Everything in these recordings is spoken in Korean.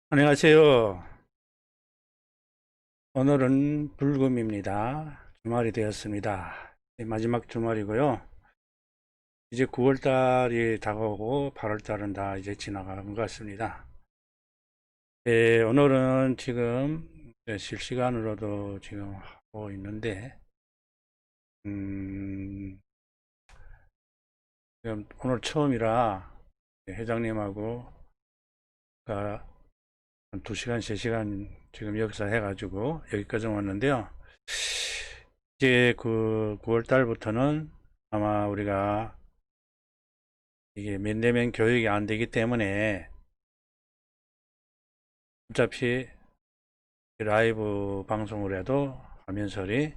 안녕하세요. 오늘은 불금입니다. 주말이 되었습니다. 마지막 주말이고요. 이제 9월 달이 다가오고 8월 달은 다 이제 지나간 것 같습니다. 오늘은 지금 실시간으로도 지금 하고 있는데, 지금 오늘 처음이라 회장님하고 한 2시간, 3시간 지금 여기서 해가지고 여기까지 왔는데요. 이제 그 9월 달부터는 아마 우리가 이게 면대면 교육이 안 되기 때문에 어차피 라이브 방송을 해도 화면설이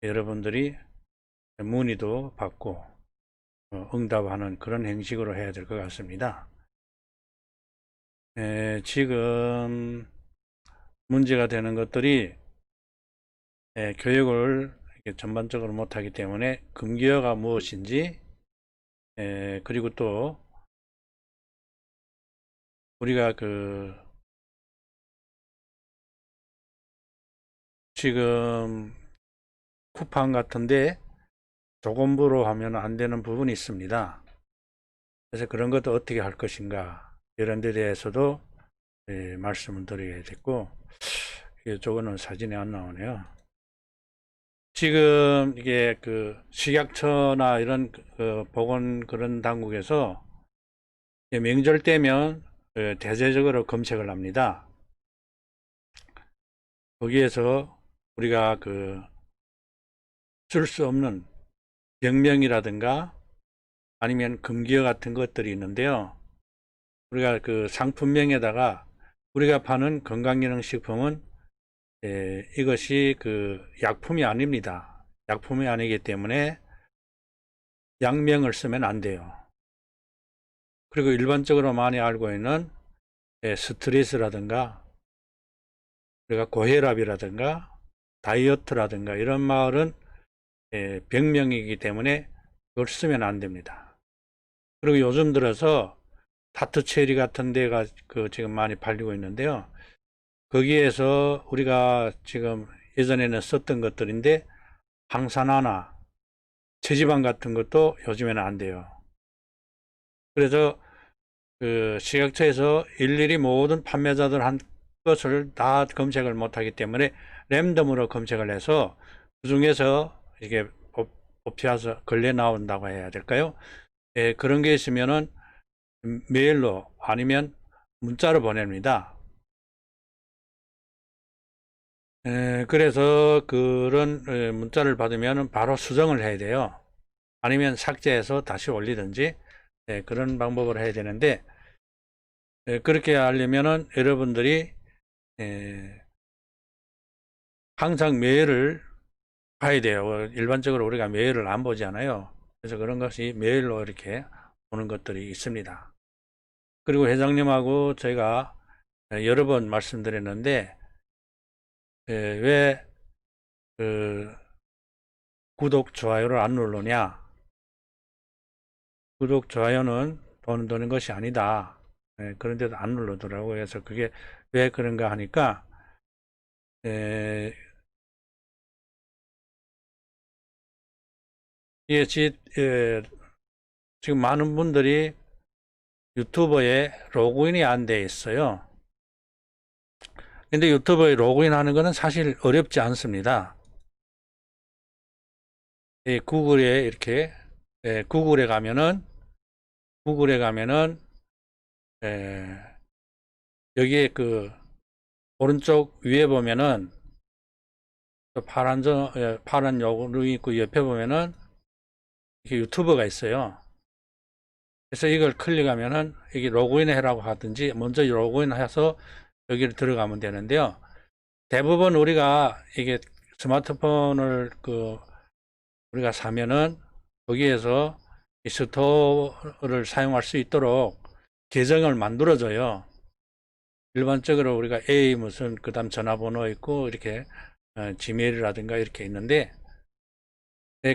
여러분들이 문의도 받고 응답하는 그런 형식으로 해야 될 것 같습니다. 지금 문제가 되는 것들이 교육을 전반적으로 못하기 때문에 금기어가 무엇인지, 그리고 또 우리가 지금 쿠팡 같은데 조건부로 하면 안 되는 부분이 있습니다. 그래서 그런 것도 어떻게 할 것인가, 이런 데 대해서도 말씀을 드려야 됐고, 저거는 사진이 안 나오네요. 지금 이게 식약처나 이런 보건 그런 당국에서 명절 때면 대대적으로 검색을 합니다. 거기에서 우리가 줄 수 없는 병명이라든가 아니면 금기어 같은 것들이 있는데요. 우리가 상품명에다가 우리가 파는 건강기능식품은 이것이 약품이 아닙니다. 약품이 아니기 때문에 약명을 쓰면 안 돼요. 그리고 일반적으로 많이 알고 있는 스트레스라든가 우리가 고혈압이라든가 다이어트라든가 이런 말은 병명이기 때문에 그걸 쓰면 안 됩니다. 그리고 요즘 들어서 다트체리 같은 데가 지금 많이 팔리고 있는데요. 거기에서 우리가 지금 예전에는 썼던 것들인데 항산화나 체지방 같은 것도 요즘에는 안 돼요. 그래서 식약처에서 일일이 모든 판매자들 한 것을 다 검색을 못하기 때문에 랜덤으로 검색을 해서 그 중에서 이게 뽑혀서 걸려 나온다고 해야 될까요? 그런 게 있으면은 메일로 아니면 문자로 보냅니다. 그래서 그런 문자를 받으면 바로 수정을 해야 돼요. 아니면 삭제해서 다시 올리든지 그런 방법을 해야 되는데, 그렇게 하려면은 여러분들이 항상 메일을 봐야 돼요. 일반적으로 우리가 메일을 안 보잖아요. 그래서 그런 것이 메일로 이렇게 오는 것들이 있습니다. 그리고 회장님하고 저희가 여러 번 말씀드렸는데, 왜 구독, 좋아요를 안 누르냐? 구독, 좋아요는 돈 드는 것이 아니다. 그런데도 안 누르더라고요. 그래서 그게 왜 그런가 하니까, 에, 예, 지금 많은 분들이 유튜버에 로그인이 안 돼 있어요. 근데 유튜버에 로그인 하는 것은 사실 어렵지 않습니다. 구글에 이렇게, 구글에 가면은, 여기에 오른쪽 위에 보면은, 파란 요거 있고 옆에 보면은, 이렇게 유튜버가 있어요. 그래서 이걸 클릭하면은 여기 로그인 해라고 하든지 먼저 로그인 해서 여기를 들어가면 되는데요. 대부분 우리가 이게 스마트폰을 우리가 사면은 거기에서 이 스토어를 사용할 수 있도록 계정을 만들어줘요. 일반적으로 우리가 A 무슨 그다음 전화번호 있고 이렇게 지메일이라든가 이렇게 있는데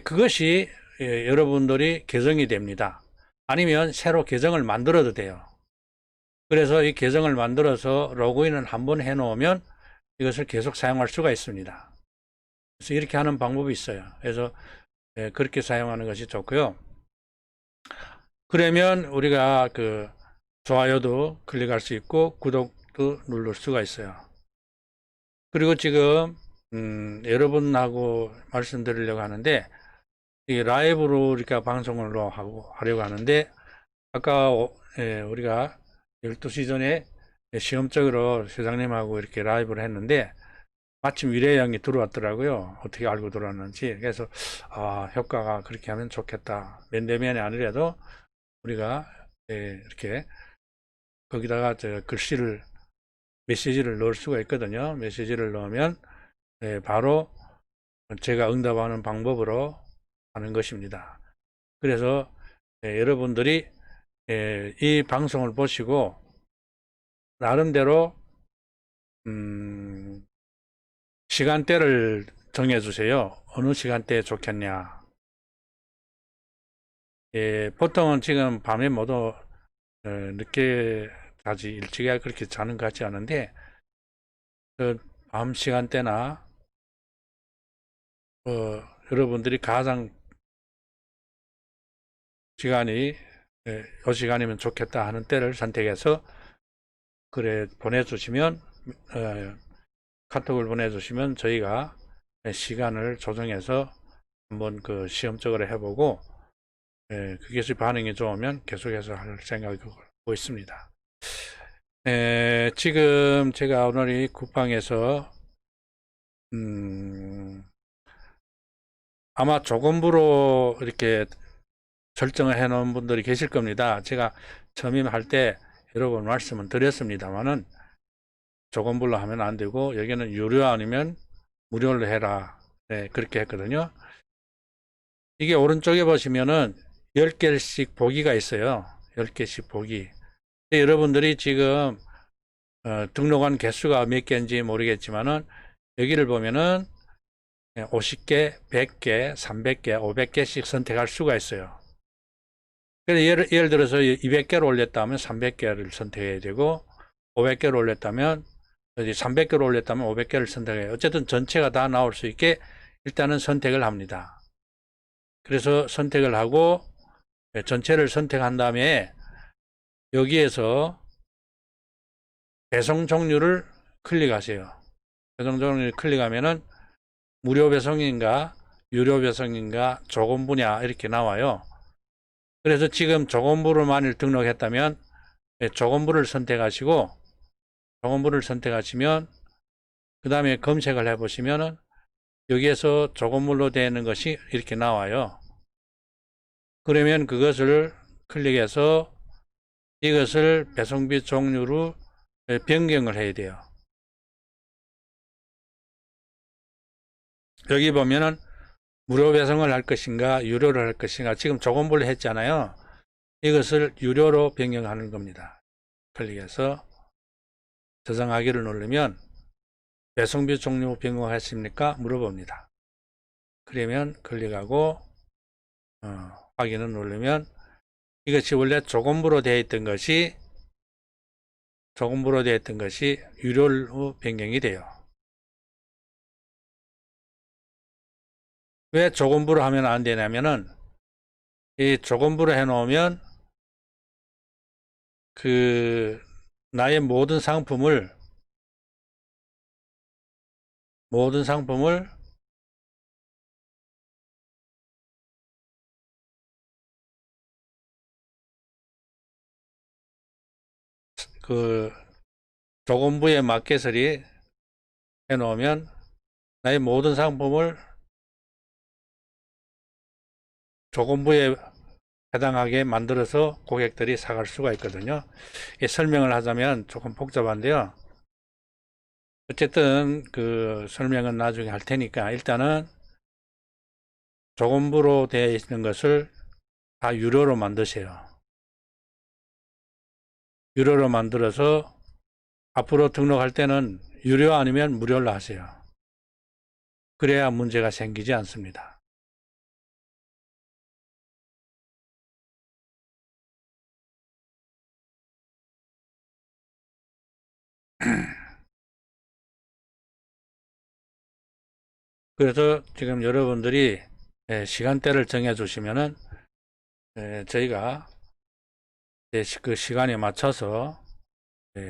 그것이 여러분들이 계정이 됩니다. 아니면 새로 계정을 만들어도 돼요. 그래서 이 계정을 만들어서 로그인을 한번 해 놓으면 이것을 계속 사용할 수가 있습니다. 그래서 이렇게 하는 방법이 있어요. 그래서 그렇게 사용하는 것이 좋고요. 그러면 우리가 좋아요도 클릭할 수 있고 구독도 누를 수가 있어요. 그리고 지금 여러분하고 말씀드리려고 하는데 이 라이브로 우리가 방송을 하려고 하는데 아까 우리가 12시 전에 시험적으로 회장님하고 이렇게 라이브를 했는데 마침 위례양이 들어왔더라고요. 어떻게 알고 들어왔는지. 그래서 효과가 그렇게 하면 좋겠다. 면대면이 아니라도 우리가 이렇게 거기다가 글씨를 메시지를 넣을 수가 있거든요. 메시지를 넣으면 바로 제가 응답하는 방법으로 하는 것입니다. 그래서 여러분들이 이 방송을 보시고 나름대로 시간대를 정해 주세요. 어느 시간대에 좋겠냐. 보통은 지금 밤에 모두 늦게 자지 일찍이 그렇게 자는 것 같지 않은데 밤 시간대나 여러분들이 가장 시간이 이 시간이면 좋겠다 하는 때를 선택해서 그래 보내주시면 카톡을 보내주시면 저희가 시간을 조정해서 한번 시험적으로 해보고 그것이 반응이 좋으면 계속해서 할 생각이고 있습니다. 지금 제가 오늘 이 쿠팡에서 아마 조건부로 이렇게 설정을 해 놓은 분들이 계실 겁니다. 제가 처음에 할 때 여러 번 말씀은 드렸습니다만은 조건부로 하면 안 되고 여기는 유료 아니면 무료로 해라. 네, 그렇게 했거든요. 이게 오른쪽에 보시면은 10개씩 보기가 있어요. 10개씩 보기. 여러분들이 지금 등록한 개수가 몇 개인지 모르겠지만은 여기를 보면은 50개, 100개, 300개, 500개씩 선택할 수가 있어요. 그래서 예를 들어서 200개를 올렸다면 300개를 선택해야 되고 500개를 올렸다면 300개를 올렸다면 500개를 선택해요. 어쨌든 전체가 다 나올 수 있게 일단은 선택을 합니다. 그래서 선택을 하고 전체를 선택한 다음에 여기에서 배송 종류를 클릭하세요. 배송 종류를 클릭하면은 무료 배송인가 유료 배송인가 조건부냐 이렇게 나와요. 그래서 지금 조건부를 만일 등록했다면 조건부를 선택하시고 조건부를 선택하시면 그 다음에 검색을 해보시면은 여기에서 조건부로 되는 것이 이렇게 나와요. 그러면 그것을 클릭해서 이것을 배송비 종류로 변경을 해야 돼요. 여기 보면은 무료 배송을 할 것인가 유료를 할 것인가 지금 조건부를 했잖아요. 이것을 유료로 변경하는 겁니다. 클릭해서 저장하기를 누르면 배송비 종류 변경하십니까? 물어봅니다. 그러면 클릭하고 확인을 누르면 이것이 원래 조건부로 되어 있던 것이 유료로 변경이 돼요. 왜 조건부로 하면 안 되냐면은 이 조건부로 해 놓으면 나의 모든 상품을 조건부에 맞게 처리해 놓으면 나의 모든 상품을 조건부에 해당하게 만들어서 고객들이 사갈 수가 있거든요. 설명을 하자면 조금 복잡한데요. 어쨌든 그 설명은 나중에 할 테니까 일단은 조건부로 되어 있는 것을 다 유료로 만드세요. 유료로 만들어서 앞으로 등록할 때는 유료 아니면 무료로 하세요. 그래야 문제가 생기지 않습니다. 그래서 지금 여러분들이 시간대를 정해 주시면은 저희가 그 시간에 맞춰서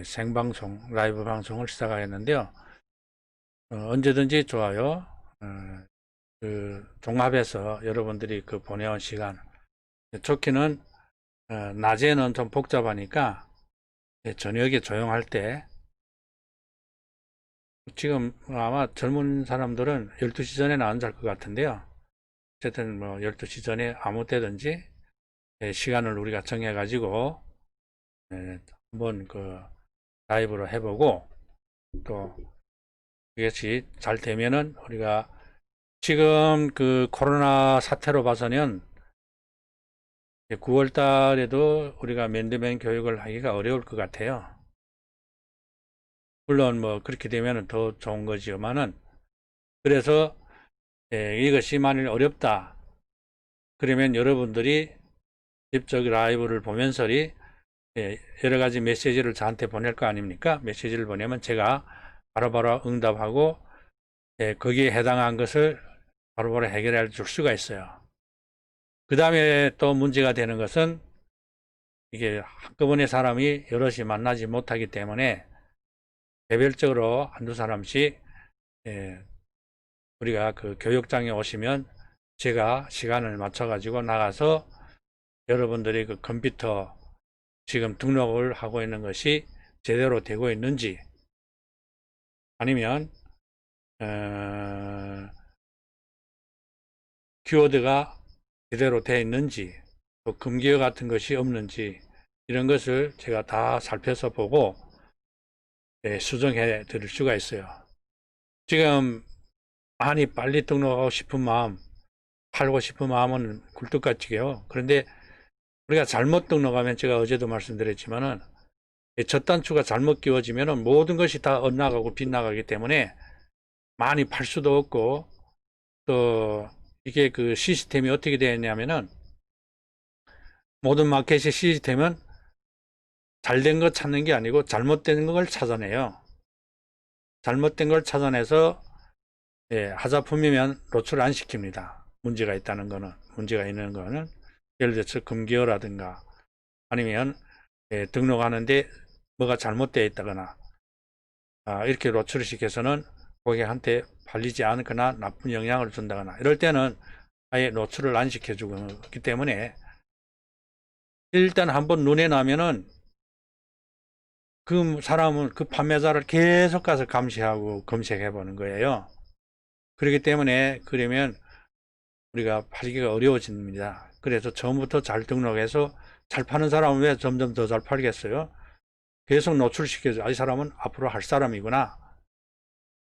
생방송, 라이브 방송을 시작하겠는데요. 언제든지 좋아요. 그 종합해서 여러분들이 그 보내온 시간, 좋기는 낮에는 좀 복잡하니까 저녁에 조용할 때, 지금 아마 젊은 사람들은 12시 전에는 안 잘 것 같은데요. 어쨌든 뭐 12시 전에 아무 때든지 시간을 우리가 정해 가지고 한번 그 라이브로 해보고, 또 이것이 잘 되면은 우리가 지금 그 코로나 사태로 봐서는 9월 달에도 우리가 면대면 교육을 하기가 어려울 것 같아요. 물론 뭐 그렇게 되면 더 좋은 거지만은, 그래서 이것이 만일 어렵다 그러면 여러분들이 직접 라이브를 보면서 여러 가지 메시지를 저한테 보낼 거 아닙니까? 메시지를 보내면 제가 바로바로 응답하고 거기에 해당한 것을 바로바로 해결해 줄 수가 있어요. 그 다음에 또 문제가 되는 것은, 이게 한꺼번에 사람이 여럿이 만나지 못하기 때문에 개별적으로 한두 사람씩 우리가 그 교육장에 오시면 제가 시간을 맞춰 가지고 나가서 여러분들이 그 컴퓨터 지금 등록을 하고 있는 것이 제대로 되고 있는지, 아니면 키워드가 제대로 되어 있는지, 또 금기어 같은 것이 없는지, 이런 것을 제가 다 살펴서 보고 수정해 드릴 수가 있어요. 지금 많이 빨리 등록하고 싶은 마음, 팔고 싶은 마음은 굴뚝같이요. 그런데 우리가 잘못 등록하면, 제가 어제도 말씀드렸지만은 첫 단추가 잘못 끼워지면 모든 것이 다 엇나가고 빗나가기 때문에 많이 팔 수도 없고, 또 이게 그 시스템이 어떻게 되어 있냐면은, 모든 마켓의 시스템은 잘된 거 찾는 게 아니고 잘못된 걸 찾아내요. 잘못된 걸 찾아내서 하자품이면 노출 안 시킵니다. 문제가 있다는 거는, 문제가 있는 거는 예를 들어서 금기어라든가, 아니면 등록하는데 뭐가 잘못되어 있다거나, 이렇게 노출을 시켜서는 고객한테 팔리지 않거나 나쁜 영향을 준다거나, 이럴 때는 아예 노출을 안 시켜주기 때문에 일단 한번 눈에 나면은 그 사람은 그 판매자를 계속 가서 감시하고 검색해 보는 거예요. 그렇기 때문에 그러면 우리가 팔기가 어려워집니다. 그래서 처음부터 잘 등록해서 잘 파는 사람은 왜 점점 더 잘 팔겠어요? 계속 노출시켜줘. 이 사람은 앞으로 할 사람이구나.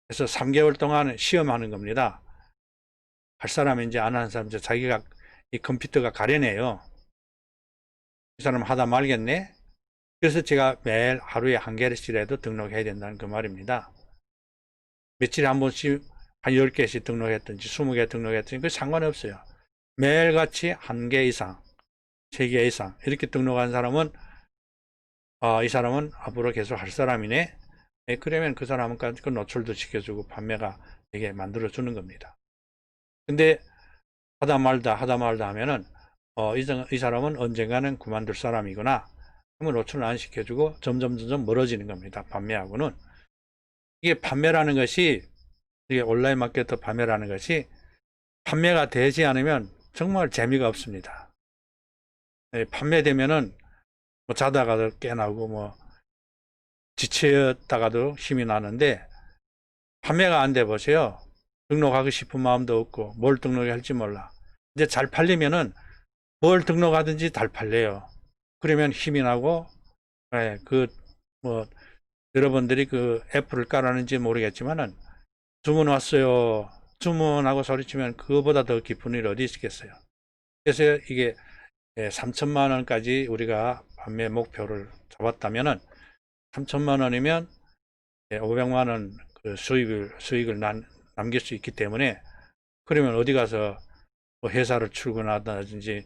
그래서 3개월 동안 시험하는 겁니다. 할 사람인지 안 하는 사람인지 자기가, 이 컴퓨터가 가려내요. 이 사람 하다 말겠네? 그래서 제가 매일 하루에 한 개씩이라도 등록해야 된다는 그 말입니다. 며칠에 한 번씩 한 10개씩 등록했든지 20개 등록했든지 그 상관없어요. 매일같이 한 개 이상, 3개 이상 이렇게 등록한 사람은 이 사람은 앞으로 계속 할 사람이네. 그러면 그 사람은 그 노출도 시켜주고 판매가 되게 만들어주는 겁니다. 근데 하다 말다 하면은 이 사람은 언젠가는 그만둘 사람이구나. 그러면 노출을 안 시켜주고 점점 멀어지는 겁니다. 판매하고는. 이게 판매라는 것이, 이게 온라인 마케터 판매라는 것이 판매가 되지 않으면 정말 재미가 없습니다. 판매되면은 뭐 자다가도 깨나고 뭐 지쳤다가도 힘이 나는데, 판매가 안 돼 보세요. 등록하고 싶은 마음도 없고 뭘 등록할지 몰라. 이제 잘 팔리면은 뭘 등록하든지 잘 팔려요. 그러면 힘이 나고, 예, 뭐, 여러분들이 그 애플을 깔았는지 모르겠지만은, 주문 왔어요. 주문하고 소리치면 그거보다 더 기쁜 일이 어디 있겠어요. 그래서 이게 3천만 원까지 우리가 판매 목표를 잡았다면은 3천만 원이면 500만 원 그 수익을 남길 수 있기 때문에, 그러면 어디 가서 뭐 회사를 출근하든지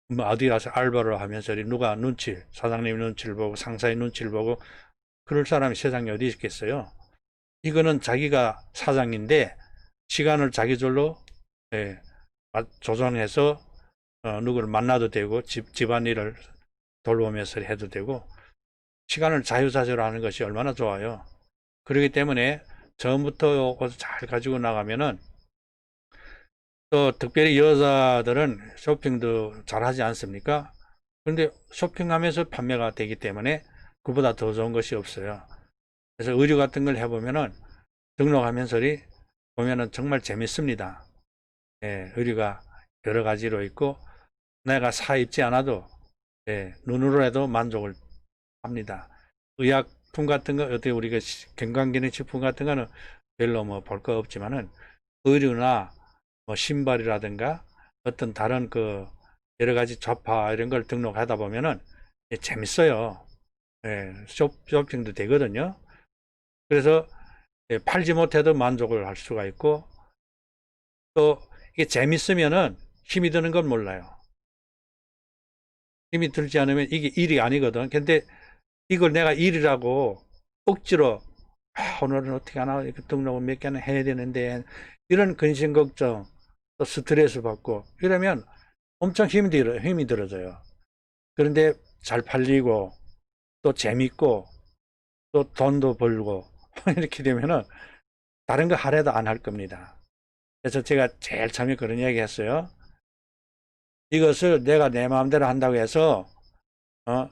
뭐 어디 가서 알바를 하면서 누가 사장님 눈치를 보고 상사의 눈치를 보고 그럴 사람이 세상에 어디 있겠어요. 이거는 자기가 사장인데 시간을 자기절로 조정해서 누구를 만나도 되고 집안일을 돌보면서 해도 되고 시간을 자유자재로 하는 것이 얼마나 좋아요. 그렇기 때문에 처음부터 잘 가지고 나가면은, 또 특별히 여자들은 쇼핑도 잘 하지 않습니까? 그런데 쇼핑하면서 판매가 되기 때문에 그보다 더 좋은 것이 없어요. 그래서 의류 같은 걸 해보면은 등록하면서 보면은 정말 재밌습니다. 의류가 여러 가지로 있고 내가 사 입지 않아도 눈으로 해도 만족을 합니다. 의약품 같은 거, 어떻게 우리가 건강기능식품 같은 거는 별로 뭐 볼 거 없지만은 의류나 뭐 신발이라든가 어떤 다른 그 여러 가지 좌파 이런 걸 등록하다 보면은 재밌어요. 쇼핑도 되거든요. 그래서 팔지 못해도 만족을 할 수가 있고, 또 이게 재밌으면은 힘이 드는 건 몰라요. 힘이 들지 않으면 이게 일이 아니거든. 근데 이걸 내가 일이라고 억지로 오늘은 어떻게 하나 등록을 몇 개나 해야 되는데 이런 근심 걱정 또 스트레스 받고 이러면 엄청 힘이 들어져요. 그런데 잘 팔리고 또 재밌고 또 돈도 벌고 이렇게 되면은 다른 거 하려도 안 할 겁니다. 그래서 제가 제일 처음에 그런 이야기 했어요. 이것을 내가 내 마음대로 한다고 해서 어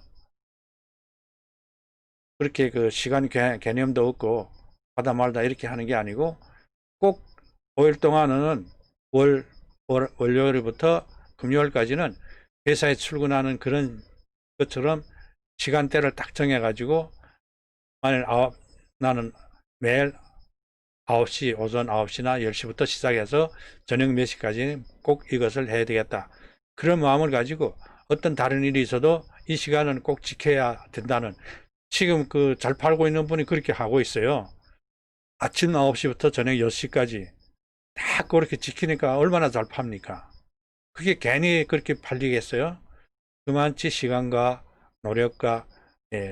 그렇게 그 시간 개념도 없고 하다 말다 이렇게 하는 게 아니고, 꼭 5일 동안은 월요일부터 금요일까지는 회사에 출근하는 그런 것처럼 시간대를 딱 정해가지고, 만일 나는 매일 9시, 오전 9시나 10시부터 시작해서 저녁 몇 시까지 꼭 이것을 해야 되겠다. 그런 마음을 가지고 어떤 다른 일이 있어도 이 시간은 꼭 지켜야 된다는, 지금 그 잘 팔고 있는 분이 그렇게 하고 있어요. 아침 9시부터 저녁 6시까지 딱 그렇게 지키니까 얼마나 잘 팝니까? 그게 괜히 그렇게 팔리겠어요? 그만치 시간과 노력과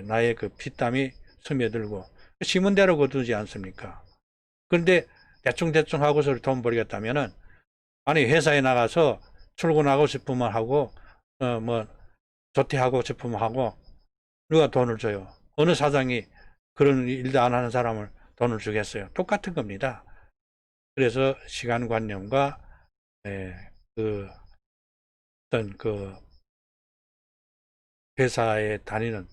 나의 그 피땀이 스며들고 심은 대로 거두지 않습니까? 그런데 대충대충 하고서 돈 벌겠다면은, 아니 회사에 나가서 출근하고 싶으면 하고 뭐 조퇴하고 싶으면 하고 누가 돈을 줘요? 어느 사장이 그런 일도 안 하는 사람을 돈을 주겠어요? 똑같은 겁니다. 그래서 시간관념과 그 어떤 그 회사에 다니는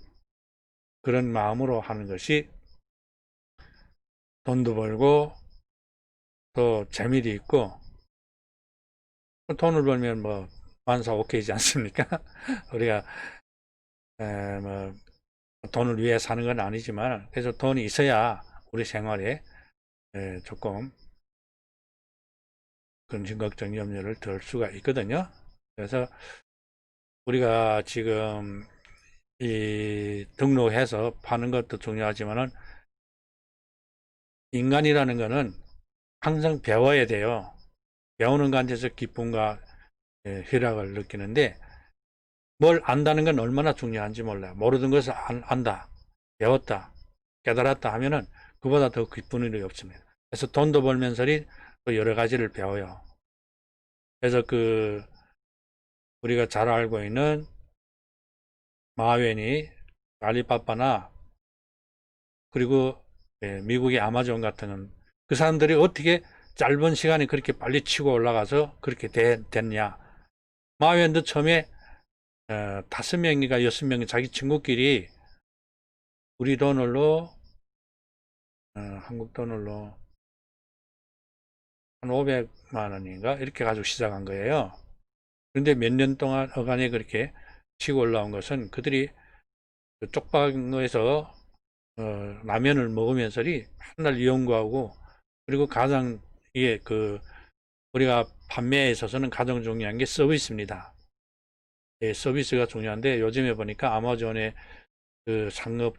그런 마음으로 하는 것이 돈도 벌고 또 재미도 있고, 돈을 벌면 뭐 만사 오케이지 않습니까? 우리가 뭐 돈을 위해 사는 건 아니지만, 그래서 돈이 있어야 우리 생활에 조금 근심 걱정 염려를 덜 수가 있거든요. 그래서 우리가 지금 이 등록해서 파는 것도 중요하지만은, 인간이라는 거는 항상 배워야 돼요. 배우는 가운데서 기쁨과 희락을 느끼는데, 뭘 안다는 건 얼마나 중요한지 몰라요. 모르던 것을 안다, 배웠다, 깨달았다 하면은 그보다 더 기쁜 일이 없습니다. 그래서 돈도 벌면서 또 여러 가지를 배워요. 그래서 우리가 잘 알고 있는 마웬이 알리바바나, 그리고 미국의 아마존 같은 그 사람들이 어떻게 짧은 시간에 그렇게 빨리 치고 올라가서 그렇게 됐냐. 마웬도 처음에 5명인가 6명이 자기 친구끼리 우리 돈으로 한국 돈으로 한 500만 원인가 이렇게 가지고 시작한 거예요. 그런데 몇 년 동안 어간에 그렇게 치고 올라온 것은 그들이 그 쪽방에서 라면을 먹으면서리 맨날 연구하고, 그리고 가장 이게 그 우리가 판매에 있어서는 가장 중요한 게 서비스입니다. 예, 서비스가 중요한데 요즘에 보니까 아마존의 그 상업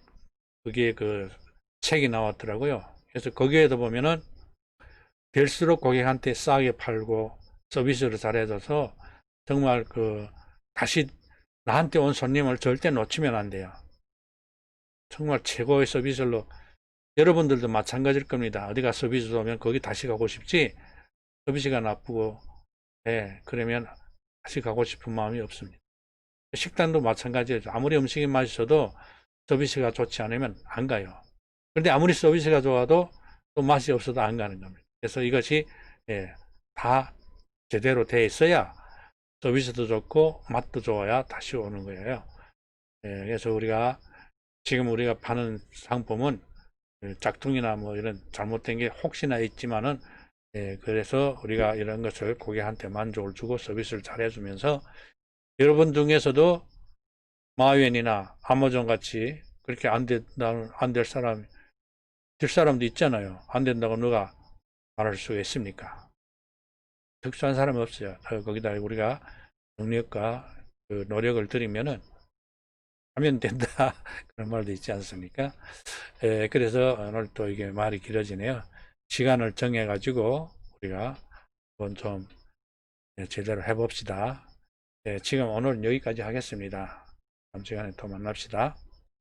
그게 그 책이 나왔더라고요. 그래서 거기에도 보면은 될수록 고객한테 싸게 팔고 서비스를 잘해줘서 정말 그 다시 나한테 온 손님을 절대 놓치면 안 돼요. 정말 최고의 서비스로, 여러분들도 마찬가지일 겁니다. 어디가 서비스 오면 거기 다시 가고 싶지, 서비스가 나쁘고, 예, 그러면 다시 가고 싶은 마음이 없습니다. 식단도 마찬가지예요. 아무리 음식이 맛있어도 서비스가 좋지 않으면 안 가요. 그런데 아무리 서비스가 좋아도 또 맛이 없어도 안 가는 겁니다. 그래서 이것이 예, 다 제대로 돼 있어야 서비스도 좋고 맛도 좋아야 다시 오는 거예요. 예, 그래서 지금 우리가 파는 상품은 짝퉁이나 뭐 이런 잘못된 게 혹시나 있지만은, 예, 그래서 우리가 이런 것을 고객한테 만족을 주고 서비스를 잘 해주면서, 여러분 중에서도 마웬이나 아마존 같이 그렇게 안 될 될 사람도 있잖아요. 안 된다고 누가 말할 수가 있습니까? 특수한 사람은 없어요. 거기다 우리가 능력과 그 노력을 들이면은 하면 된다. 그런 말도 있지 않습니까? 예, 그래서 오늘 또 이게 말이 길어지네요. 시간을 정해가지고 우리가 한번 좀 제대로 해봅시다. 예, 지금 오늘은 여기까지 하겠습니다. 다음 시간에 또 만납시다.